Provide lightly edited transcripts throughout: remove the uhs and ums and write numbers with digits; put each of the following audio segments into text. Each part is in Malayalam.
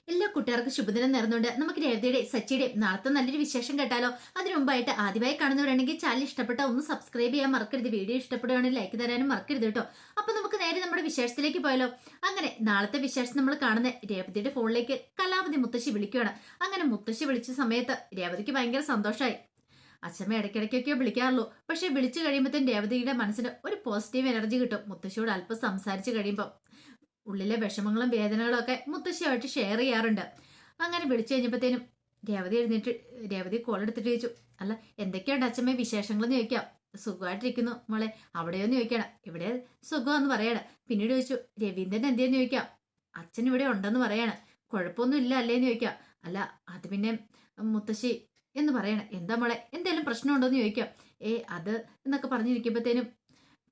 എല്ലാ കൂട്ടുകാർക്കും ശുഭദിനം നേർന്നുകൊണ്ട് നമുക്ക് രേവതിയുടെ സച്ചിയുടെ നാളത്തെ നല്ലൊരു വിശേഷം കേട്ടാലോ. അതിനു മുമ്പായിട്ട് ആദ്യമായി കാണുന്നവരാണെങ്കിൽ ചാനൽ ഇഷ്ടപ്പെട്ട ഒന്ന് സബ്സ്ക്രൈബ് ചെയ്യാൻ മറക്കരുത്. വീഡിയോ ഇഷ്ടപ്പെടുകയാണെങ്കിൽ ലൈക്ക് തരാനും മറക്കരുത് കേട്ടോ. അപ്പൊ നമുക്ക് നേരെ നമ്മുടെ വിശേഷത്തിലേക്ക് പോയാലോ. അങ്ങനെ നാളത്തെ വിശേഷം നമ്മൾ കാണുന്ന രേവതിയുടെ ഫോണിലേക്ക് കലാവതി മുത്തശ്ശി വിളിക്കുകയാണ്. അങ്ങനെ മുത്തശ്ശി വിളിച്ച സമയത്ത് രേവതിക്ക് ഭയങ്കര സന്തോഷമായി. അച്ഛമ്മ ഇടയ്ക്കിടയ്ക്കൊക്കെ വിളിക്കാറുള്ളൂ, പക്ഷെ വിളിച്ചു കഴിയുമ്പോഴത്തേനും രേവതിയുടെ മനസ്സിന് ഒരു പോസിറ്റീവ് എനർജി കിട്ടും. മുത്തശ്ശിയോട് അല്പം സംസാരിച്ച് കഴിയുമ്പോൾ ഉള്ളിലെ വിഷമങ്ങളും വേദനകളും ഒക്കെ മുത്തശ്ശിയായിട്ട് ഷെയർ ചെയ്യാറുണ്ട്. അങ്ങനെ വിളിച്ചു കഴിഞ്ഞപ്പോഴത്തേനും രേവതി കോൾ എടുത്തിട്ട് ചോദിച്ചു, അല്ല എന്തൊക്കെയുണ്ട് അച്ഛമ്മ വിശേഷങ്ങളെന്ന് ചോദിക്കാം. സുഖമായിട്ടിരിക്കുന്നു മോളെ, അവിടെയോന്ന് ചോദിക്കണം. ഇവിടെ സുഖമെന്ന് പറയാണ്. പിന്നീട് ചോദിച്ചു, രവീന്ദ്രൻ എന്തെന്ന് ചോദിക്കാം. അച്ഛൻ ഇവിടെ ഉണ്ടെന്ന് പറയാണ്. കുഴപ്പമൊന്നും ഇല്ല അല്ലേന്ന് ചോദിക്കാം. അല്ല അത് പിന്നെ മുത്തശ്ശി എന്ന് പറയണം. എന്താ മോളെ എന്തെങ്കിലും പ്രശ്നമുണ്ടോന്ന് ചോദിക്കാം. അത് എന്നൊക്കെ പറഞ്ഞിരിക്കുമ്പോഴത്തേനും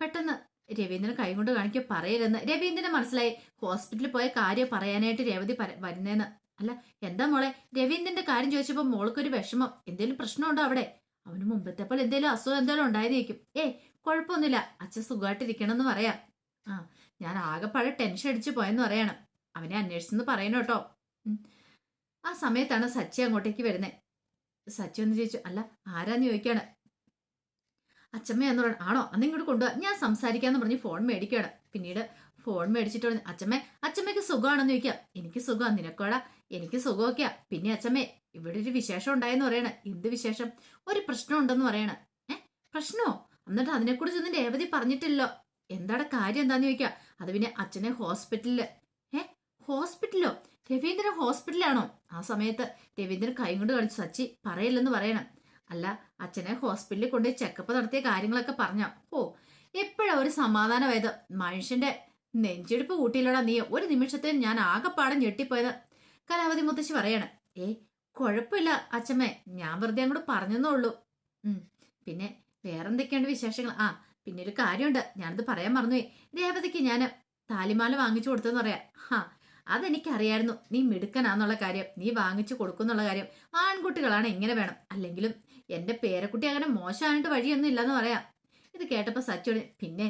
പെട്ടെന്ന് രവീന്ദ്രൻ കൈ കൊണ്ട് കാണിക്കുക പറയരുതെന്ന് രവീന്ദ്രന് മനസ്സിലായി. ഹോസ്പിറ്റലിൽ പോയ കാര്യം പറയാനായിട്ട് രേവതി വരുന്നേന്ന്. അല്ല എന്താ മോളെ, രവീന്ദ്രന്റെ കാര്യം ചോദിച്ചപ്പോ മോൾക്കൊരു വിഷമം, എന്തേലും പ്രശ്നമുണ്ടോ അവിടെ? അവന് മുമ്പത്തെ പോലെ എന്തേലും അസുഖം എന്തേലും ഉണ്ടായെന്ന് ചോദിക്കും. കുഴപ്പമൊന്നുമില്ല, അച്ഛൻ സുഖമായിട്ടിരിക്കണം എന്ന് പറയാം. ഞാൻ ആകെപ്പാടെ ടെൻഷൻ അടിച്ചു പോയെന്ന് പറയണം. അവനെ അന്വേഷിച്ചെന്ന് പറയണം കേട്ടോ. ആ സമയത്താണ് സച്ചി അങ്ങോട്ടേക്ക് വരുന്നത്. സച്ചി ഒന്ന് ചോദിച്ചു, അല്ല ആരാന്ന് ചോദിക്കാണ്. അച്ഛമ്മയെന്ന് പറഞ്ഞു. ആണോ അന്ന് ഇങ്ങോട്ട് കൊണ്ടുപോവാ, ഞാൻ സംസാരിക്കാന്ന് പറഞ്ഞ് ഫോൺ മേടിക്കുകയാണ്. പിന്നീട് ഫോൺ മേടിച്ചിട്ട് പറഞ്ഞു, അച്ഛമ്മയ്ക്ക് സുഖമാണെന്ന് ചോദിക്കാം. എനിക്ക് സുഖം, നിനക്കോടാ? എനിക്ക് സുഖമൊക്കെയാ. പിന്നെ അച്ഛമ്മേ ഇവിടെ ഒരു വിശേഷം ഉണ്ടായെന്ന് പറയണ. എന്ത് വിശേഷം? ഒരു പ്രശ്നം ഉണ്ടെന്ന് പറയണ. പ്രശ്നമോ? എന്നിട്ട് അതിനെക്കുറിച്ചൊന്നും രേവതി പറഞ്ഞിട്ടില്ലല്ലോ. എന്താണ് കാര്യം എന്താന്ന് ചോദിക്കാം. അത് പിന്നെ അച്ഛനെ ഹോസ്പിറ്റലില്. ഹോസ്പിറ്റലോ? രവീന്ദ്രൻ ഹോസ്പിറ്റലാണോ? ആ സമയത്ത് രവീന്ദ്രൻ കൈ കൊണ്ട് കളിച്ചു. സച്ചി പറയില്ലെന്ന് പറയണം. അല്ല അച്ഛനെ ഹോസ്പിറ്റലിൽ കൊണ്ട് ചെക്കപ്പ് നടത്തിയ കാര്യങ്ങളൊക്കെ പറഞ്ഞ. എപ്പോഴാ ഒരു സമാധാനമായത്? മനുഷ്യന്റെ നെഞ്ചെടുപ്പ് കൂട്ടിയില്ലോടാ നീ. ഒരു നിമിഷത്തിൽ ഞാൻ ആകെപ്പാടം ഞെട്ടിപ്പോയത്. കലാവതി മുത്തശ്ശി പറയാണ്. കുഴപ്പമില്ല അച്ഛമ്മേ, ഞാൻ വെറുതെ അങ്ങോട്ട് പറഞ്ഞെന്നേ ഉള്ളൂ. പിന്നെ വേറെന്തൊക്കെയുണ്ട് വിശേഷങ്ങൾ? പിന്നെ ഒരു കാര്യമുണ്ട്, ഞാനത് പറയാൻ മറന്നുപോയി. രേവതിക്ക് ഞാൻ താലിമാല വാങ്ങിച്ചു കൊടുത്തെന്ന് പറയാം. അതെനിക്കറിയായിരുന്നു നീ മിടുക്കനാന്നുള്ള കാര്യം, നീ വാങ്ങിച്ചു കൊടുക്കുന്നുള്ള കാര്യം. ആൺകുട്ടികളാണ് ഇങ്ങനെ വേണം, അല്ലെങ്കിലും എന്റെ പേരക്കുട്ടി അങ്ങനെ മോശമായിട്ട് വഴിയൊന്നും ഇല്ലെന്ന് പറയാം. ഇത് കേട്ടപ്പോ സച്ചോട്, പിന്നെ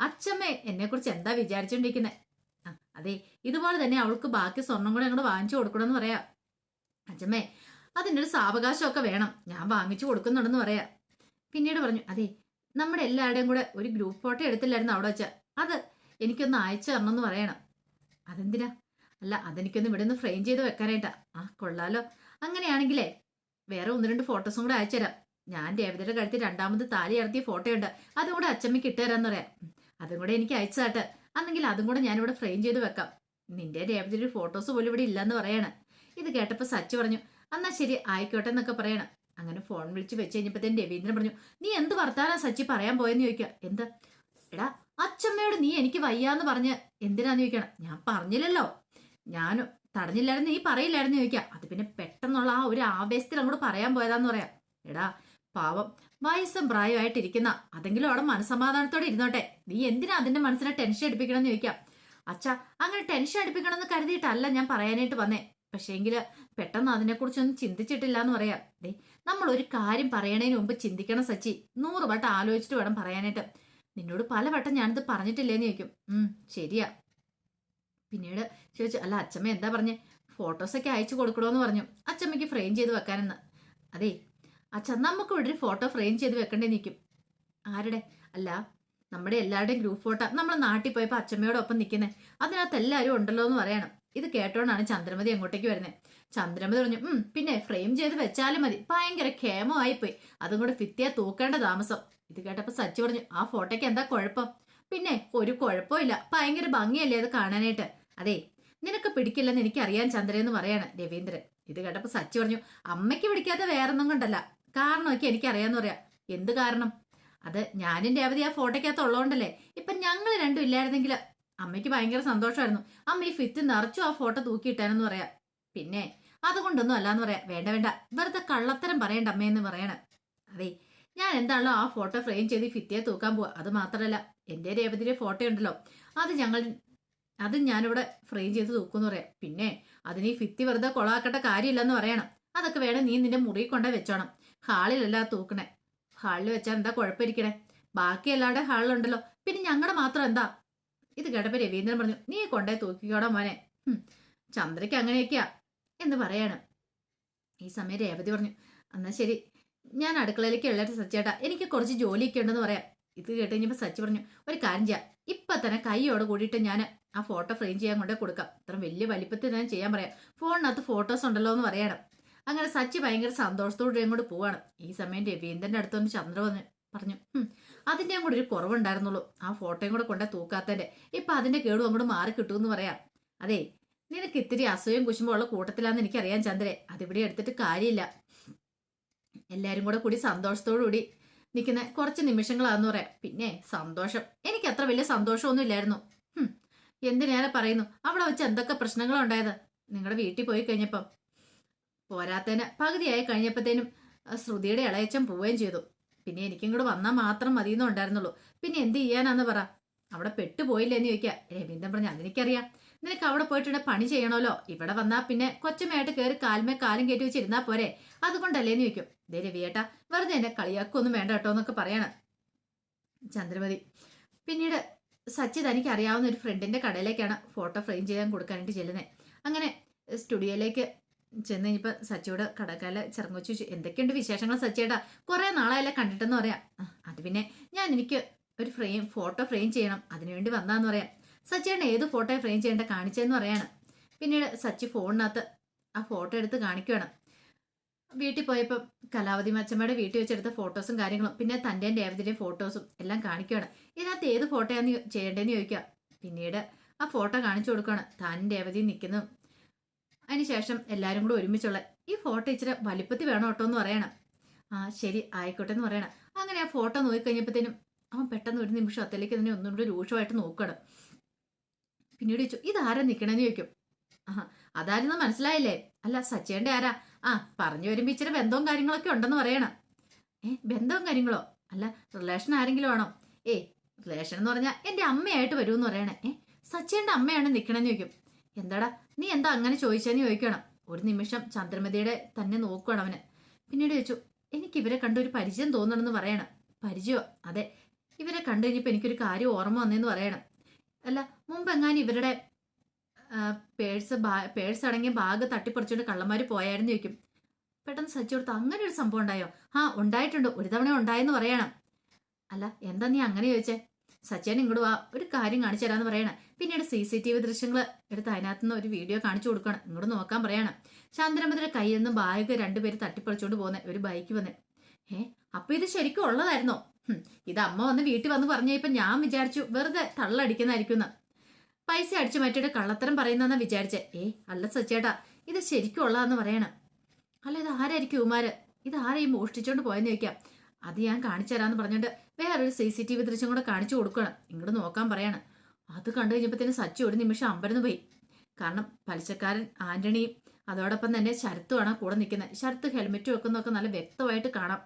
അച്ഛമ്മ എന്നെ കുറിച്ച് എന്താ വിചാരിച്ചോണ്ടിരിക്കുന്നത്? അതെ, ഇതുപോലെ തന്നെ അവൾക്ക് ബാക്കി സ്വർണം കൂടെ അങ്ങോട്ട് വാങ്ങിച്ചു കൊടുക്കണമെന്ന് പറയാം. അച്ഛമ്മേ അതിൻ്റെ ഒരു സാവകാശമൊക്കെ വേണം, ഞാൻ വാങ്ങിച്ചു കൊടുക്കുന്നുണ്ടെന്ന് പറയാം. പിന്നീട് പറഞ്ഞു, അതെ നമ്മുടെ എല്ലാവരുടെയും കൂടെ ഒരു ഗ്രൂപ്പ് ഫോട്ടോ എടുത്തില്ലായിരുന്നു അവിടെ വെച്ച, അത് എനിക്കൊന്ന് അയച്ചു തരണമെന്ന് പറയണം. അതെന്തിനാ? അല്ല അതെനിക്കൊന്ന് ഇവിടെ നിന്ന് ഫ്രെയിം ചെയ്ത് വെക്കാനായിട്ടാ. കൊള്ളാലോ. അങ്ങനെയാണെങ്കിലേ വേറെ ഒന്ന് രണ്ട് ഫോട്ടോസും കൂടെ അയച്ചുതരാം. ഞാൻ രേവതിയുടെ കഴുത്തിൽ രണ്ടാമത് താലി ഇറത്തിയ ഫോട്ടോയുണ്ട്, അതും കൂടെ അച്ചമ്മയ്ക്ക് ഇട്ടുതരാന്ന് പറയാം. അതും കൂടെ എനിക്ക് അയച്ചതാട്ട്, അന്നെങ്കിൽ അതും കൂടെ ഞാനിവിടെ ഫ്രെയിം ചെയ്ത് വെക്കാം. നിന്റെ രേവതിയുടെ ഫോട്ടോസ് പോലും ഇവിടെ ഇല്ലെന്ന് പറയണം. ഇത് കേട്ടപ്പോ സച്ചി പറഞ്ഞു, എന്നാ ശരി ആയിക്കോട്ടെ എന്നൊക്കെ പറയണം. അങ്ങനെ ഫോൺ വിളിച്ച് വെച്ച് കഴിഞ്ഞപ്പോഴത്തേന് രവീന്ദ്രൻ പറഞ്ഞു, നീ എന്ത് വർത്താനാ സച്ചി പറയാൻ പോയെന്ന് ചോദിക്കുക. എന്താ? എടാ അച്ചമ്മയോട് നീ എനിക്ക് വയ്യാന്ന് പറഞ്ഞ് എന്തിനാന്ന് ചോദിക്കണം. ഞാൻ പറഞ്ഞില്ലല്ലോ, ഞാൻ തടഞ്ഞില്ലായിരുന്നു, നീ പറയില്ലായിരുന്നു ചോദിക്കാം. അത് പിന്നെ പെട്ടെന്നുള്ള ആ ഒരു ആവേശത്തിൽ അങ്ങോട്ട് പറയാൻ പോയതാന്ന് പറയാം. എടാ പാവം വയസ്സും പ്രായമായിട്ടിരിക്കുന്ന, അതെങ്കിലും അവിടെ മനസ്സമാധാനത്തോടെ ഇരുന്നോട്ടെ, നീ എന്തിനാ അതിന്റെ മനസ്സിനെ ടെൻഷൻ അടിപ്പിക്കണം എന്ന് ചോദിക്കാം. അച്ഛാ അങ്ങനെ ടെൻഷൻ അടിപ്പിക്കണം എന്ന് കരുതിയിട്ടല്ല ഞാൻ പറയാനായിട്ട് വന്നേ, പക്ഷേങ്കില് പെട്ടെന്ന് അതിനെക്കുറിച്ചൊന്നും ചിന്തിച്ചിട്ടില്ല എന്ന് പറയാം. നമ്മൾ ഒരു കാര്യം പറയണതിന് മുമ്പ് ചിന്തിക്കണം സച്ചി, 100 വട്ടം ആലോചിച്ചിട്ട് വേണം പറയാനായിട്ട്. നിന്നോട് പലവട്ടം ഞാനിത് പറഞ്ഞിട്ടില്ലേന്ന് ചോദിക്കും. ശരിയാ. പിന്നീട് ചോദിച്ചു, അല്ല അച്ഛമ്മ എന്താ പറഞ്ഞേ? ഫോട്ടോസൊക്കെ അയച്ചു കൊടുക്കണോന്ന് പറഞ്ഞു, അച്ഛമ്മയ്ക്ക് ഫ്രെയിം ചെയ്ത് വെക്കാനെന്ന്. അതെ അച്ഛ, നമുക്ക് ഇവിടെ ഒരു ഫോട്ടോ ഫ്രെയിം ചെയ്ത് വെക്കണ്ടേ നിൽക്കും. ആരുടെ? അല്ല നമ്മുടെ എല്ലാവരുടെയും ഗ്രൂപ്പ് ഫോട്ടോ നമ്മൾ നാട്ടിൽ പോയപ്പോൾ അച്ഛമ്മയോടൊപ്പം നിൽക്കുന്നത്, അതിനകത്ത് എല്ലാവരും ഉണ്ടല്ലോ എന്ന് പറയണം. ഇത് കേട്ടോണ്ടാണ് ചന്ദ്രമതി അങ്ങോട്ടേക്ക് വരുന്നത്. ചന്ദ്രമതി പറഞ്ഞു, പിന്നെ ഫ്രെയിം ചെയ്ത് വെച്ചാലും മതി, ഭയങ്കര ക്ഷേമമായിപ്പോയി, അതും കൂടെ ഭിത്തിയെ തൂക്കേണ്ട താമസം. ഇത് കേട്ടപ്പോ സച്ചി പറഞ്ഞു, ആ ഫോട്ടോയ്ക്ക് എന്താ കുഴപ്പം? പിന്നെ ഒരു കുഴപ്പമില്ല, ഭയങ്കര ഭംഗിയല്ലേ അത് കാണാനായിട്ട്. അതെ നിനക്ക് പിടിക്കില്ലെന്ന് എനിക്കറിയാൻ ചന്ദ്രയെന്ന് പറയാണ് രവീന്ദ്രൻ. ഇത് കേട്ടപ്പോ സച്ചി പറഞ്ഞു, അമ്മയ്ക്ക് പിടിക്കാത്ത വേറൊന്നും കൊണ്ടല്ല, കാരണമൊക്കെ എനിക്കറിയാന്ന് പറയാം. എന്ത് കാരണം? അത് ഞാനും രേവതി ആ ഫോട്ടോയ്ക്കകത്ത് ഉള്ളതുകൊണ്ടല്ലേ. ഇപ്പൊ ഞങ്ങൾ രണ്ടും ഇല്ലായിരുന്നെങ്കിൽ അമ്മയ്ക്ക് ഭയങ്കര സന്തോഷമായിരുന്നു, അമ്മ ഈ ഫിറ്റ് നിറച്ചു ആ ഫോട്ടോ തൂക്കിയിട്ടാനെന്ന് പറയാം. പിന്നെ അതുകൊണ്ടൊന്നും അല്ലാന്ന് പറയാം. വേണ്ട വേണ്ട, വെറുതെ കള്ളത്തരം പറയണ്ട അമ്മയെന്ന് പറയണം. അതെ ഞാൻ എന്താണല്ലോ ആ ഫോട്ടോ ഫ്രെയിം ചെയ്ത് ഫിത്തിയെ തൂക്കാൻ പോവാ. അത് മാത്രമല്ല എന്റെ രേവതിയുടെ ഫോട്ടോ ഉണ്ടല്ലോ, അത് ഞാനിവിടെ ഫ്രെയിം ചെയ്ത് തൂക്കുമെന്ന് പറയാം. പിന്നെ അതിന് ഈ ഫിത്തി വെറുതെ കൊളാക്കേണ്ട കാര്യമില്ലെന്ന് പറയണം. അതൊക്കെ വേണം നീ നിന്റെ മുറി കൊണ്ടേ വെച്ചോണം, ഹാളിലല്ല തൂക്കണേ. ഹാളിൽ വെച്ചാൽ എന്താ കുഴപ്പമിരിക്കണേ, ബാക്കി എല്ലാവരുടെ ഹാളിലുണ്ടല്ലോ, പിന്നെ ഞങ്ങളുടെ മാത്രം എന്താ? ഇത് കേട്ടപ്പോ രവീന്ദ്രൻ പറഞ്ഞു, നീ കൊണ്ടേ തൂക്കിക്കോടാ മോനെ. ചന്ദ്രയ്ക്ക് അങ്ങനെയൊക്കെയാ, എന്ന് പറയാണ്. ഈ സമയം രേവതി പറഞ്ഞു, എന്നാ ശരി, ഞാൻ അടുക്കളയിലേക്ക് എള്ളേട്ട് സച്ചേട്ടാ, എനിക്ക് കുറച്ച് ജോലിയൊക്കെ ഉണ്ടെന്ന് പറയാം. ഇത് കേട്ട് കഴിഞ്ഞപ്പോൾ സച്ചി പറഞ്ഞു, ഒരു കാര്യം ചെയ്യാം, ഇപ്പൊ തന്നെ കൈയോട് കൂടിയിട്ട് ഞാൻ ആ ഫോട്ടോ ഫ്രെയിം ചെയ്യാൻ കൊണ്ടേ കൊടുക്കാം. ഇത്ര വലിയ വലിപ്പത്തിൽ ഞാൻ ചെയ്യാൻ പറയാം. ഫോണിനകത്ത് ഫോട്ടോസ് ഉണ്ടല്ലോ എന്ന് പറയണം. അങ്ങനെ സച്ചി ഭയങ്കര സന്തോഷത്തോടെ അങ്ങോട്ട് പോവാണ്. ഈ സമയം രവീന്ദ്രന്റെ അടുത്തൊന്ന് ചന്ദ്ര പറഞ്ഞു, അതിൻ്റെയും കൂടെ ഒരു കുറവുണ്ടായിരുന്നുള്ളൂ, ആ ഫോട്ടോയും കൂടെ കൊണ്ടേ തൂക്കാത്തതിന്റെ. ഇപ്പൊ അതിന്റെ കേടും അങ്ങോട്ട് മാറി കിട്ടുമെന്ന് പറയാം. അതെ, നിനക്ക് ഇത്തിരി അസൂയം കുശുമ്പോ ഉള്ള കൂട്ടത്തിലാന്ന് എനിക്കറിയാം ചന്ദ്രെ, അതിവിടെ എടുത്തിട്ട് കാര്യമില്ല. എല്ലാരും കൂടെ കൂടി സന്തോഷത്തോടു കൂടി നിൽക്കുന്ന കുറച്ച് നിമിഷങ്ങളാന്ന് പറയാം. പിന്നെ സന്തോഷം, എനിക്ക് അത്ര വലിയ സന്തോഷമൊന്നും ഇല്ലായിരുന്നു. എന്തിനേറെ പറയുന്നു, അവിടെ വെച്ച് എന്തൊക്കെ പ്രശ്നങ്ങളുണ്ടായത്. നിങ്ങളുടെ വീട്ടിൽ പോയി കഴിഞ്ഞപ്പം പോരാത്തേന് പകുതിയായി കഴിഞ്ഞപ്പോഴത്തേനും ശ്രുതിയുടെ ഇളയച്ചൻ പോവുകയും ചെയ്തു. പിന്നെ എനിക്കും കൂടെ വന്നാൽ മാത്രം മതിയെന്നേ ഉണ്ടായിരുന്നുള്ളൂ. പിന്നെ എന്ത് ചെയ്യാനാന്ന് പറ, അവിടെ പെട്ടുപോയില്ലെന്ന് ചോദിക്കുക. രവീന്ദ്രൻ പറഞ്ഞു, അതെനിക്കറിയാം, നിനക്ക് അവിടെ പോയിട്ട് പണി ചെയ്യണമല്ലോ, ഇവിടെ വന്നാൽ പിന്നെ കൊച്ചമ്മയായിട്ട് കയറി കാൽമേ കാലും കയറ്റി വെച്ചിരുന്നാ പോരെ, അതുകൊണ്ടല്ലേന്ന് ചോദിക്കും. ദേ രവിയേട്ടാ, വെറുതെ എന്നെ കളിയാക്കൊന്നും വേണ്ട കേട്ടോ എന്നൊക്കെ പറയണം ചന്ദ്രമതി. പിന്നീട് സച്ചി തനിക്ക് അറിയാവുന്ന ഒരു ഫ്രണ്ടിന്റെ കടയിലേക്കാണ് ഫോട്ടോ ഫ്രെയിം ചെയ്യാൻ കൊടുക്കാനായിട്ട് ചെല്ലുന്നത്. അങ്ങനെ സ്റ്റുഡിയോയിലേക്ക് ചെന്ന് കഴിഞ്ഞപ്പോൾ സച്ചിയോട് കടക്കാല ചിറങ്ങുവച്ചു, എന്തൊക്കെയുണ്ട് വിശേഷങ്ങൾ സച്ചിയേട്ടാ, കുറെ നാളായല്ലേ കണ്ടിട്ടെന്ന് പറയാം. അത് പിന്നെ എനിക്ക് ഒരു ഫോട്ടോ ഫ്രെയിം ചെയ്യണം, അതിനുവേണ്ടി വന്നാന്ന് പറയാം. സച്ചിയേട്ടൻ ഏത് ഫോട്ടോ ഫ്രെയിം ചെയ്യേണ്ട കാണിച്ചതെന്ന് പറയാണ്. പിന്നീട് സച്ചി ഫോണിനകത്ത് ആ ഫോട്ടോ എടുത്ത് കാണിക്കുകയാണ്. വീട്ടിൽ പോയപ്പോൾ കലാവതി മച്ചമ്മയുടെ വീട്ടിൽ വെച്ചെടുത്ത ഫോട്ടോസും കാര്യങ്ങളും പിന്നെ തൻ്റെ രേവതിയുടെയും ഫോട്ടോസും എല്ലാം കാണിക്കുകയാണ്. ഇതിനകത്ത് ഏത് ഫോട്ടോയാണ് ചെയ്യേണ്ടതെന്ന് ചോദിക്കുക. പിന്നീട് ആ ഫോട്ടോ കാണിച്ചു കൊടുക്കുകയാണ്, താനും രേവതിയും നിൽക്കുന്നതും. അതിനുശേഷം എല്ലാവരും കൂടെ ഒരുമിച്ചുള്ള ഈ ഫോട്ടോ ഇച്ചിരി വലിപ്പത്തിൽ വേണം കേട്ടോ എന്ന് പറയണം. ആ ശരി ആയിക്കോട്ടെ എന്ന് പറയണം. അങ്ങനെ ആ ഫോട്ടോ നോക്കിക്കഴിഞ്ഞപ്പോഴത്തേനും അവൻ പെട്ടെന്ന് ഒരു നിമിഷം അത്തേലേക്ക് തന്നെ ഒന്നുകൂടെ രൂക്ഷമായിട്ട് നോക്കണം. പിന്നീട് ചോദിച്ചു, ഇതാരാ നിൽക്കണമെന്ന് ചോദിക്കും. അതാരെന്ന് മനസ്സിലായില്ലേ? അല്ല സച്ചേന്റെ ആരാ? പറഞ്ഞു വരുമ്പോ ഇച്ചിരി ബന്ധവും കാര്യങ്ങളൊക്കെ ഉണ്ടെന്ന് പറയണം. ബന്ധവും കാര്യങ്ങളോ? അല്ല റിലേഷൻ ആരെങ്കിലും ആണോ? റിലേഷൻ എന്ന് പറഞ്ഞാൽ എന്റെ അമ്മയായിട്ട് വരുമെന്ന് പറയണേ. സച്ചേന്റെ അമ്മയാണ് നിൽക്കണമെന്ന് ചോദിക്കും. എന്താടാ നീ എന്താ അങ്ങനെ ചോദിച്ചെന്ന് ചോദിക്കണം. ഒരു നിമിഷം ചന്ദ്രമതിയുടെ തന്നെ നോക്കുകയാണ് അവന്. പിന്നീട് ചോദിച്ചു, എനിക്ക് ഇവരെ കണ്ട ഒരു പരിചയം തോന്നണമെന്ന് പറയണം. പരിചയോ? അതെ, ഇവരെ കണ്ടു കഴിഞ്ഞപ്പോൾ എനിക്കൊരു കാര്യം ഓർമ്മ വന്നേന്ന് പറയണം. അല്ല മുമ്പ് എങ്ങാനും ഇവരുടെ പേഴ്സ് അടങ്ങിയ ബാഗ് തട്ടിപ്പറിച്ചുകൊണ്ട് കള്ളന്മാർ പോയായിരുന്നു ചോദിക്കും. പെട്ടെന്ന് സച്ചി കൊടുത്ത്, അങ്ങനെ ഒരു സംഭവം ഉണ്ടായോ? ഉണ്ടായിട്ടുണ്ട്, ഒരു തവണ ഉണ്ടായെന്ന് പറയണം. അല്ല എന്താ നീ അങ്ങനെ ചോദിച്ചേ? സച്ചേൻ ഇങ്ങോട്ട് വാ, ഒരു കാര്യം കാണിച്ചു തരാന്ന് പറയണം. പിന്നീട് CCTV ദൃശ്യങ്ങൾ എടുത്ത് അതിനകത്തുനിന്ന് ഒരു വീഡിയോ കാണിച്ചു കൊടുക്കണം. ഇങ്ങോട്ട് നോക്കാൻ പറയണം. ചന്ദ്രമതിയുടെ കയ്യിൽ നിന്ന് ബാഗ് രണ്ടുപേര് തട്ടിപ്പറിച്ചുകൊണ്ട് പോകുന്ന ഒരു ബൈക്ക് വന്ന്. അപ്പൊ ഇത് ശരിക്കും ഉള്ളതായിരുന്നോ? ഇത് അമ്മ വന്ന് വീട്ടിൽ വന്ന് പറഞ്ഞപ്പോ ഞാൻ വിചാരിച്ചു വെറുതെ തള്ളടിക്കുന്നതായിരിക്കും. പൈസ അടിച്ചു മാറ്റിയിട്ട് കള്ളത്തരം പറയുന്നെന്നാ വിചാരിച്ചേ. അല്ല സച്ചേട്ടാ, ഇത് ശരിക്കും ഉള്ളതാന്ന് പറയണം. അല്ല ഇത് ആരായിരിക്കും ഉമാര്? ഇത് ആരെയും മോഷ്ടിച്ചോണ്ട് പോയെന്ന് ചോദിക്കാം. അത് ഞാൻ കാണിച്ചു തരാന്ന് പറഞ്ഞിട്ട് വേറൊരു CCTV ദൃശ്യം കൂടെ കാണിച്ചു കൊടുക്കണം. ഇങ്ങോട്ട് നോക്കാൻ പറയണം. അത് കണ്ടു കഴിഞ്ഞപ്പോഴത്തേനും സച്ചി ഒരു നിമിഷം അമ്പരന്ന് പോയി. കാരണം പലിശക്കാരൻ ആന്റണിയും അതോടൊപ്പം തന്നെ ശരത്തുമാണ് കൂടെ നിൽക്കുന്നത്. ശരത്ത് ഹെൽമെറ്റ് വെക്കുന്നതൊക്കെ നല്ല വ്യക്തമായിട്ട് കാണാം.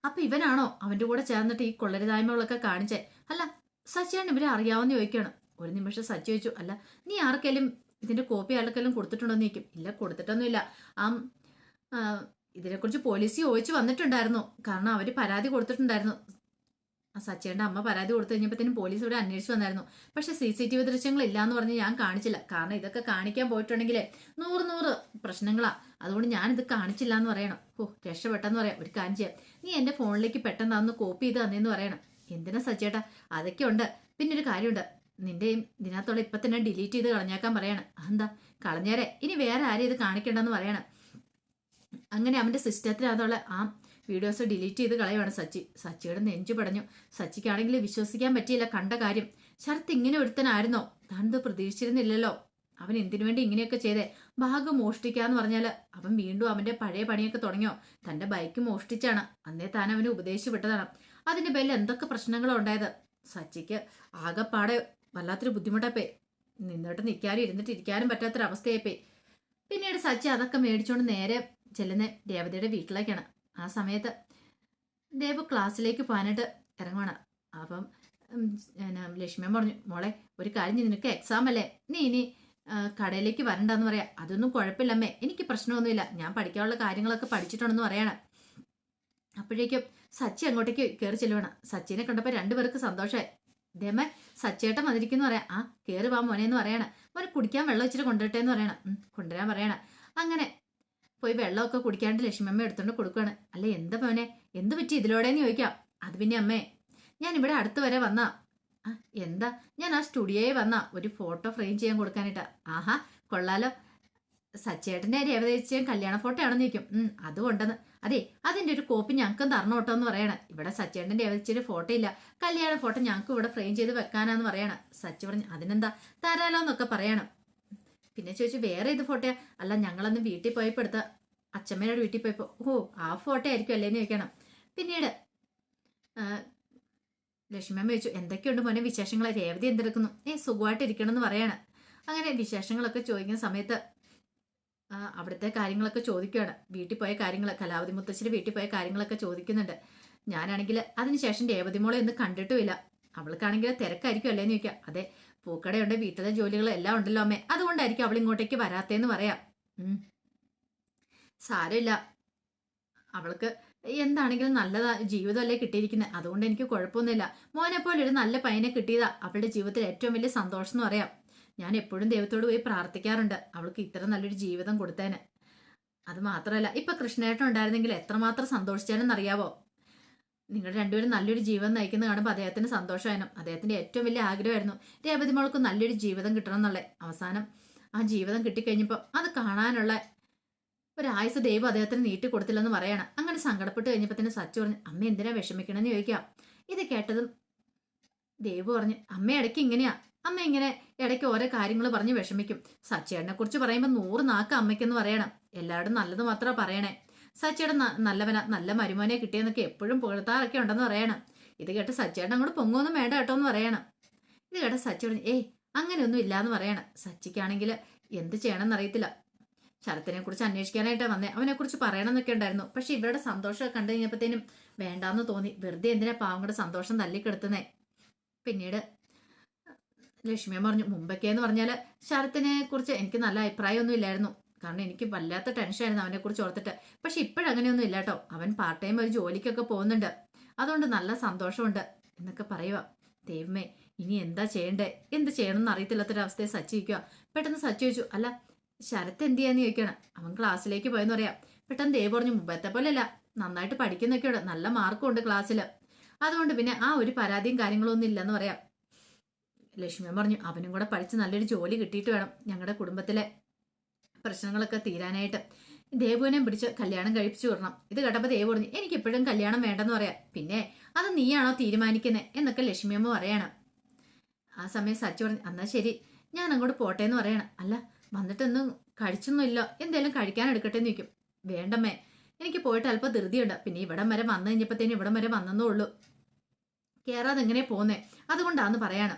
അപ്പൊ ഇവനാണോ അവന്റെ കൂടെ ചേർന്നിട്ട് ഈ കൊള്ളരുതായ്മകളൊക്കെ കാണിച്ചേ? അല്ല സച്ചിയാണ് ഇവരെ അറിയാവുന്ന ചോദിക്കണം. ഒരു നിമിഷം സച്ചി ചോദിച്ചു, അല്ല നീ ആർക്കെങ്കിലും ഇതിന്റെ കോപ്പി ആർക്കെല്ലാം കൊടുത്തിട്ടുണ്ടോന്ന് ചോദിക്കും. ഇല്ല കൊടുത്തിട്ടൊന്നുമില്ല. ഇതിനെക്കുറിച്ച് പോലീസ് ചോദിച്ചു വന്നിട്ടുണ്ടായിരുന്നു. കാരണം അവര് പരാതി കൊടുത്തിട്ടുണ്ടായിരുന്നു. സച്ചിയുടെ അമ്മ പരാതി കൊടുത്തു കഴിഞ്ഞപ്പോഴത്തേനും പോലീസ് ഇവിടെ അന്വേഷിച്ചു വന്നായിരുന്നു. പക്ഷെ CCTV ദൃശ്യങ്ങൾ ഇല്ലാന്ന് പറഞ്ഞ് ഞാൻ കാണിച്ചില്ല. കാരണം ഇതൊക്കെ കാണിക്കാൻ പോയിട്ടുണ്ടെങ്കിലേ 100 പ്രശ്നങ്ങളാ. അതുകൊണ്ട് ഞാൻ ഇത് കാണിച്ചില്ല എന്ന് പറയണം. രക്ഷപ്പെട്ടെന്ന് പറയാം. ഒരു കാര്യം ചെയ്യാം, നീ എന്റെ ഫോണിലേക്ക് പെട്ടെന്ന് അതൊന്ന് കോപ്പി ചെയ്ത് തന്നേന്ന് പറയണം. എന്തിനാ സച്ചേട്ടാ? അതൊക്കെ ഉണ്ട്. പിന്നെ ഒരു കാര്യമുണ്ട്, നിന്റെയും ഇതിനകത്തുള്ള ഇപ്പൊ തന്നെ ഡിലീറ്റ് ചെയ്ത് കളഞ്ഞേക്കാൻ പറയണം. എന്താ? കളഞ്ഞേരെ, ഇനി വേറെ ആരും ഇത് കാണിക്കണ്ടെന്ന് പറയണം. അങ്ങനെ അവന്റെ സിസ്റ്റത്തിനകത്തുള്ള ആ വീഡിയോസ് ഡിലീറ്റ് ചെയ്ത് കളയുവാണ് സച്ചി. സച്ചിയുടെ നെഞ്ചു പടഞ്ഞു. സച്ചിക്കാണെങ്കിൽ വിശ്വസിക്കാൻ പറ്റിയില്ല കണ്ട കാര്യം. ശരത്ത് ഇങ്ങനെ ഒരുത്തനായിരുന്നോ? താനിത് പ്രതീക്ഷിച്ചിരുന്നില്ലല്ലോ. അവൻ എന്തിനു വേണ്ടി ഇങ്ങനെയൊക്കെ ചെയ്തേ? ബാഗ് മോഷ്ടിക്കാന്ന് പറഞ്ഞാല് അവൻ വീണ്ടും അവന്റെ പഴയ പണിയൊക്കെ തുടങ്ങിയോ? തന്റെ ബൈക്ക് മോഷ്ടിച്ചാണ്. അന്നേ താൻ അവനെ ഉപദേശിച്ചു വിട്ടതാണ്. അതിന്റെ പേരിൽ എന്തൊക്കെ പ്രശ്നങ്ങളോ ഉണ്ടായത്. സച്ചിക്ക് ആകെപ്പാടെ വല്ലാത്തൊരു ബുദ്ധിമുട്ടപ്പേ. നിന്നിട്ട് നിൽക്കാനും ഇരുന്നിട്ട് ഇരിക്കാനും പറ്റാത്തൊരവസ്ഥയായിപ്പേ. പിന്നീട് സച്ചി അതൊക്കെ മേടിച്ചുകൊണ്ട് നേരെ ചെല്ലുന്ന രേവതിയുടെ വീട്ടിലേക്കാണ്. ആ സമയത്ത് ദേവ് ക്ലാസ്സിലേക്ക് പോകാനായിട്ട് ഇറങ്ങുവാണ്. അപ്പം ലക്ഷ്മിയൻ പറഞ്ഞു, മോളെ ഒരു കാര്യം, നിനക്ക് എക്സാം അല്ലേ, നീ ഇനി കടയിലേക്ക് വരണ്ടെന്ന് പറയാം. അതൊന്നും കുഴപ്പമില്ലമ്മേ, എനിക്ക് പ്രശ്നമൊന്നുമില്ല, ഞാൻ പഠിക്കാനുള്ള കാര്യങ്ങളൊക്കെ പഠിച്ചിട്ടുണ്ടെന്ന് പറയണം. അപ്പോഴേക്കും സച്ചി അങ്ങോട്ടേക്ക് കയറി ചെല്ലുവാണ്. സച്ചിനെ കണ്ടപ്പോൾ രണ്ടുപേർക്ക് സന്തോഷമായി. ഇതേമ്മ സച്ചേട്ടൻ വന്നിരിക്കുന്നു പറയാം. ആ കയറി വാ മോനെ എന്ന് പറയണ. മോനെ കുടിക്കാൻ വെള്ളം വെച്ചിട്ട് കൊണ്ടുവരട്ടെ എന്ന് പറയണ. കൊണ്ടുവരാൻ പറയണ. അങ്ങനെ പോയി വെള്ളമൊക്കെ കുടിക്കാണ്ട് ലക്ഷ്മിയമ്മ എടുത്തോണ്ട് കൊടുക്കുകയാണ്. അല്ല എന്താ മോനെ, എന്ത് പറ്റി ഇതിലൂടെന്ന് ചോദിക്കാം. അത് പിന്നെ അമ്മേ, ഞാൻ ഇവിടെ അടുത്ത് വരെ വന്നാ. ആ എന്താ, ഞാൻ ആ സ്റ്റുഡിയോയിൽ വന്നാ ഒരു ഫോട്ടോ ഫ്രെയിം ചെയ്യാൻ കൊടുക്കാനായിട്ടാ. ആഹാ കൊള്ളാലോ, സച്ചേട്ടന്റെ രേവതേച്ചിയും കല്യാണ ഫോട്ടോ ആണെന്ന് ചോദിക്കും. അതുകൊണ്ടെന്ന്. അതെ, അതിന്റെ ഒരു കോപ്പി ഞങ്ങൾക്കും തരണം കേട്ടോ എന്ന് പറയണ. ഇവിടെ സച്ചേട്ടന്റെ രേവതേച്ചിയുടെ ഫോട്ടോ ഇല്ല, കല്യാണ ഫോട്ടോ ഞങ്ങൾക്ക് ഇവിടെ ഫ്രെയിം ചെയ്ത് വെക്കാനാന്ന് പറയണ. സച്ചി പറഞ്ഞു അതിനെന്താ തരാലോ എന്നൊക്കെ പറയണം. പിന്നെ ചോദിച്ചു വേറെ ഇത് ഫോട്ടോയാ. അല്ല ഞങ്ങളന്ന് വീട്ടിൽ പോയപ്പോ എടുത്ത, അച്ഛമ്മയുടെ വീട്ടിൽ പോയപ്പോ. ഓ ആ ഫോട്ടോ ആയിരിക്കും അല്ലേന്ന് ചോദിക്കണം. പിന്നീട് ലക്ഷ്മിയമ്മ ചോദിച്ചു എന്തൊക്കെയുണ്ട് മോനെ വിശേഷങ്ങൾ, രേവതി എന്തെടുക്കുന്നു. സുഖമായിട്ടിരിക്കണം എന്ന് പറയാണ്. അങ്ങനെ വിശേഷങ്ങളൊക്കെ ചോദിക്കുന്ന സമയത്ത് അവിടുത്തെ കാര്യങ്ങളൊക്കെ ചോദിക്കുകയാണ്. വീട്ടിൽ പോയ കാര്യങ്ങൾ, കലാവതി മുത്തശ്ശിയുടെ വീട്ടിൽ പോയ കാര്യങ്ങളൊക്കെ ചോദിക്കുന്നുണ്ട്. ഞാനാണെങ്കിൽ അതിനുശേഷം രേവതി മോളെ ഒന്നും കണ്ടിട്ടുമില്ല. അവൾക്കാണെങ്കിൽ തിരക്കായിരിക്കും അല്ലേന്ന് ചോദിക്കാം. അതെ, പൂക്കടയുണ്ട്, വീട്ടിലെ ജോലികൾ എല്ലാം ഉണ്ടല്ലോ അമ്മേ, അതുകൊണ്ടായിരിക്കും അവൾ ഇങ്ങോട്ടേക്ക് വരാത്തേന്ന് പറയാം. സാരമില്ല, അവൾക്ക് എന്താണെങ്കിലും നല്ലതാ ജീവിതമല്ലേ കിട്ടിയിരിക്കുന്നത്, അതുകൊണ്ട് എനിക്ക് കുഴപ്പമൊന്നുമില്ല. മോനെ പോലെ ഒരു നല്ല പയ്യനെ കിട്ടിയതാ അവളുടെ ജീവിതത്തിൽ ഏറ്റവും വലിയ സന്തോഷം എന്ന് പറയാം. ഞാൻ എപ്പോഴും ദൈവത്തോട് പോയി പ്രാർത്ഥിക്കാറുണ്ട് അവൾക്ക് ഇത്ര നല്ലൊരു ജീവിതം കൊടുത്തേന്. അത് മാത്രമല്ല ഇപ്പൊ കൃഷ്ണേട്ടൻ ഉണ്ടായിരുന്നെങ്കിൽ എത്രമാത്രം സന്തോഷിച്ചേനെന്നറിയാവോ. നിങ്ങൾ രണ്ടുപേരും നല്ലൊരു ജീവിതം നയിക്കുന്ന കാണുമ്പോൾ അദ്ദേഹത്തിന് സന്തോഷമായിരുന്നു. അദ്ദേഹത്തിന്റെ ഏറ്റവും വലിയ ആഗ്രഹമായിരുന്നു രേവതി മോൾക്ക് നല്ലൊരു ജീവിതം കിട്ടണം എന്നുള്ളത്. അവസാനം ആ ജീവിതം കിട്ടിക്കഴിഞ്ഞപ്പോൾ അത് കാണാനുള്ള ഒരായുസ് ദൈവം അദ്ദേഹത്തിന് നീട്ടി കൊടുത്തില്ലെന്ന് പറയാണ്. അങ്ങനെ സങ്കടപ്പെട്ട് കഴിഞ്ഞപ്പോൾ തന്നെ സച്ചു പറഞ്ഞു അമ്മ എന്തിനാ വിഷമിക്കണമെന്ന് ചോദിക്കാം. ഇത് കേട്ടതും ദേവ് പറഞ്ഞു അമ്മ ഇടയ്ക്ക് ഇങ്ങനെയാ, അമ്മ ഇങ്ങനെ ഇടയ്ക്ക് ഓരോ കാര്യങ്ങൾ പറഞ്ഞ് വിഷമിക്കും. സച്ചേട്ടനെ കുറിച്ച് പറയുമ്പോൾ 100 നാക്ക് അമ്മയ്ക്കെന്ന് പറയണം. എല്ലാവരും നല്ലത് മാത്രമേ പറയണേ. സച്ചേട്ടൻ നല്ലവനാ, നല്ല മരുമോനെ കിട്ടിയെന്നൊക്കെ എപ്പോഴും പുകഴ്ത്താറൊക്കെ ഉണ്ടെന്ന് പറയണം. ഇത് കേട്ട് സച്ചേട്ടൻ അങ്ങോട്ട് പൊങ്ങൊന്നും വേണ്ട കേട്ടോ എന്ന് പറയണം. ഇത് കേട്ട സച്ചി പറഞ്ഞു അങ്ങനെയൊന്നും ഇല്ലാന്ന് പറയണം. സച്ചിക്കാണെങ്കിൽ എന്ത് ചെയ്യണമെന്ന് അറിയത്തില്ല. ശരത്തിനെ കുറിച്ച് അന്വേഷിക്കാനായിട്ടാണ് വന്നേ, അവനെ കുറിച്ച് പറയണമെന്നൊക്കെ ഉണ്ടായിരുന്നു. പക്ഷെ ഇവരുടെ സന്തോഷം കണ്ടു കഴിഞ്ഞപ്പോഴത്തേനും വേണ്ടാന്ന് തോന്നി. വെറുതെ എന്തിനാ പാവങ്ങളുടെ സന്തോഷം തല്ലിക്കെടുത്തുന്നേ. പിന്നീട് ലക്ഷ്മിയമ്മ പറഞ്ഞു മുമ്പൊക്കെയെന്ന് പറഞ്ഞാൽ ശരത്തിനെ കുറിച്ച് എനിക്ക് നല്ല അഭിപ്രായമൊന്നും ഇല്ലായിരുന്നു. കാരണം എനിക്ക് വല്ലാത്ത ടെൻഷനായിരുന്നു അവനെ കുറിച്ച് ഓർത്തിട്ട്. പക്ഷെ ഇപ്പോഴങ്ങനെയൊന്നും ഇല്ല കേട്ടോ, അവൻ പാർട്ട് ടൈം ഒരു ജോലിക്കൊക്കെ പോകുന്നുണ്ട്, അതുകൊണ്ട് നല്ല സന്തോഷമുണ്ട് എന്നൊക്കെ പറയുക. ദൈവമേ ഇനി എന്താ ചെയ്യണ്ടേ, എന്ത് ചെയ്യണമെന്ന് അറിയത്തില്ലാത്തൊരവസ്ഥയെ സച്ചി വയ്ക്കുക. പെട്ടെന്ന് സച്ചി ചോദിച്ചു അല്ല ശരത്ത് എന്ത് ചെയ്യാന്ന് ചോദിക്കണം. അവൻ ക്ലാസ്സിലേക്ക് പോയെന്ന് പറയാം. പെട്ടെന്ന് ദേവ് പറഞ്ഞു മുമ്പത്തെ പോലെയല്ല, നന്നായിട്ട് പഠിക്കുന്നൊക്കെയുണ്ട്, നല്ല മാർക്കും ഉണ്ട് ക്ലാസ്സിൽ, അതുകൊണ്ട് പിന്നെ ആ ഒരു പരാതിയും കാര്യങ്ങളൊന്നും ഇല്ലെന്ന് പറയാം. ലക്ഷ്മി പറഞ്ഞു അവനും കൂടെ പഠിച്ച് നല്ലൊരു ജോലി കിട്ടിയിട്ട് വേണം ഞങ്ങളുടെ കുടുംബത്തിലെ പ്രശ്നങ്ങളൊക്കെ തീരാനായിട്ട്. ദേവുവിനെ പിടിച്ച് കല്യാണം കഴിപ്പിച്ചു വിടണം. ഇത് കേട്ടപ്പോൾ ദേവ് പറഞ്ഞു എനിക്കിപ്പോഴും കല്യാണം വേണ്ടെന്ന് പറയാം. പിന്നെ അത് നീയാണോ തീരുമാനിക്കുന്നത് എന്നൊക്കെ ലക്ഷ്മിയമ്മ പറയണം. ആ സമയം സച്ചു പറഞ്ഞു എന്നാ ശരി ഞാൻ അങ്ങോട്ട് പോട്ടെ എന്ന് പറയണം. അല്ല വന്നിട്ടൊന്നും കഴിച്ചൊന്നുമില്ല, എന്തേലും കഴിക്കാൻ എടുക്കട്ടെ എന്ന് ചോദിക്കും. വേണ്ടമ്മേ എനിക്ക് പോയിട്ട് അല്പം ധൃതിയുണ്ട്, പിന്നെ ഇവിടം വരെ വന്നു കഴിഞ്ഞപ്പോഴത്തേനും ഇവിടം വരെ വന്നേ ഉള്ളൂ, കയറാതെ എങ്ങനെ പോന്നേ, അതുകൊണ്ടാന്ന് പറയാണ്.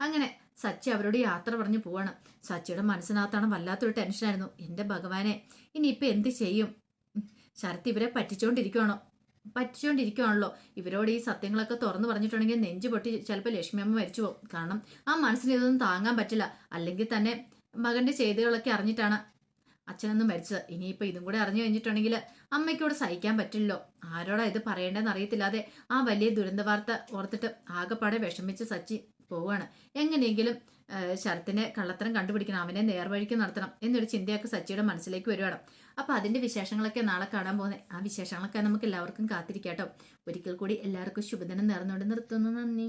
അങ്ങനെ സച്ചി അവരോട് യാത്ര പറഞ്ഞു പോവാണ്. സച്ചിയുടെ മനസ്സിനകത്താണ് വല്ലാത്തൊരു ടെൻഷനായിരുന്നു. എൻ്റെ ഭഗവാനെ ഇനിയിപ്പോൾ എന്ത് ചെയ്യും, ശരത്ത് ഇവരെ പറ്റിച്ചോണ്ടിരിക്കുവാണല്ലോ. ഇവരോട് ഈ സത്യങ്ങളൊക്കെ തുറന്നു പറഞ്ഞിട്ടുണ്ടെങ്കിൽ നെഞ്ചു പൊട്ടി ചിലപ്പോൾ ലക്ഷ്മിയമ്മ മരിച്ചു പോകും. കാരണം ആ മനസ്സിന് ഇതൊന്നും താങ്ങാൻ പറ്റില്ല. അല്ലെങ്കിൽ തന്നെ മകന്റെ ചെയ്തികളൊക്കെ അറിഞ്ഞിട്ടാണ് അച്ഛനൊന്നും മരിച്ചത്. ഇനിയിപ്പോൾ ഇതും കൂടെ അറിഞ്ഞു കഴിഞ്ഞിട്ടുണ്ടെങ്കിൽ അമ്മയ്ക്കോട് സഹിക്കാൻ പറ്റില്ലല്ലോ. ആരോടാ ഇത് പറയേണ്ടതെന്ന് അറിയത്തില്ലാതെ ആ വലിയ ദുരന്ത വാർത്ത ഓർത്തിട്ട് ആകെപ്പാടെ വിഷമിച്ച് സച്ചി പോവുകയാണ്. എങ്ങനെയെങ്കിലും ശരത്തിനെ കള്ളത്തരം കണ്ടുപിടിക്കണം, അവനെ നേർവഴിക്ക് നടത്തണം എന്നൊരു ചിന്തയൊക്കെ സച്ചിയുടെ മനസ്സിലേക്ക് വരുവാണ്. അപ്പോൾ അതിന്റെ വിശേഷങ്ങളൊക്കെ നാളെ കാണാൻ പോകുന്നത്. ആ വിശേഷങ്ങളൊക്കെ നമുക്ക് എല്ലാവർക്കും കാത്തിരിക്കാട്ടോ. ഒരിക്കൽ കൂടി എല്ലാവർക്കും ശുഭദിനം നേർന്നുകൊണ്ട് നിർത്തുന്നു. നന്ദി.